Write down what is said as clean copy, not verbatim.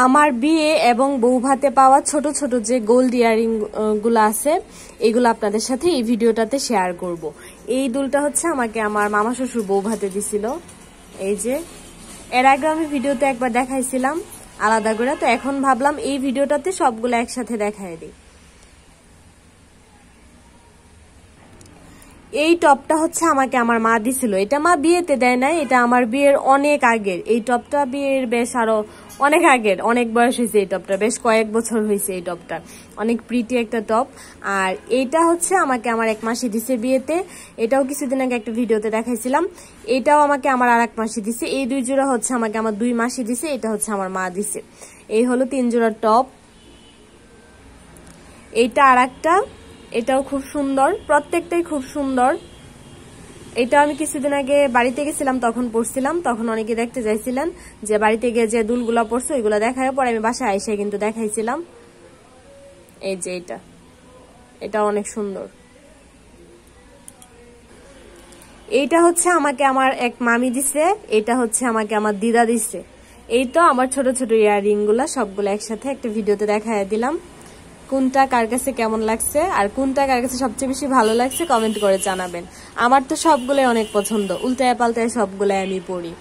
আমার বিয়ে এবং বউ ভাতে পাওয়া ছোট ছোট যে গোল্ড ইয়ারিং গুলো আছে এগুলো আপনাদের সাথে এই ভিডিওটাতে শেয়ার করব। এই দুলটা হচ্ছে আমাকে আমার মামা শ্বশুর বউ ভাতে দিছিল। এই যে এর আগে আমি ভিডিওতে একবার দেখাইছিলাম আলাদা করে, তো এখন ভাবলাম এই ভিডিওটাতে সবগুলো একসাথে দেখাই দিই। এই টপটা হচ্ছে আমাকে আমার মা দিছিল, এটা মা বিয়েতে দেয় নাই, এটা আমার বিয়ের অনেক আগের। এই টপটা বিয়ের বেশ আরো অনেক আগের, অনেক বয়স হয়েছে এই টপটা, বেশ কয়েক বছর হয়েছে এই টপটা, অনেক প্রিটি একটা টপ। আর এইটা হচ্ছে আমাকে আমার এক মাসি দিছে বিয়েতে, এটাও কিছুদিন আগে একটা ভিডিওতে দেখাইছিলাম। এটাও আমাকে আমার আর এক মাসি দিছে। এই দুই জোড়া হচ্ছে আমাকে আমার দুই মাসি দিছে, এটা হচ্ছে আমার মা দিছে। এই হলো 3 জোড়া টপ। এইটা আর একটা, এটাও খুব সুন্দর, প্রত্যেকটাই খুব সুন্দর। এটা আমি কিছুদিন আগে বাড়িতে গেছিলাম তখন পরছিলাম, তখন অনেকে দেখতে চাইছিলেন যে বাড়িতে গিয়ে যে দুলগুলা পরছো ওইগুলা দেখায়, পরে আমি বাসায় আইসা কিন্তু দেখাইছিলাম। এই যে এটা অনেক সুন্দর। এইটা হচ্ছে আমাকে আমার এক মামি দিছে, এটা হচ্ছে আমাকে আমার দিদা দিছে। এই তো আমার ছোট ছোট ইয়াররিং গুলা সবগুলো একসাথে একটা ভিডিওতে দেখায় দিলাম। কোনটা কার কাছে কেমন লাগছে আর কোনটা কার কাছে সবচেয়ে বেশি ভালো লাগছে কমেন্ট করে জানাবেন। আমার তো সবগুলোই অনেক পছন্দ, উল্টায় পাল্টায় সবগুলাই আমি পরি।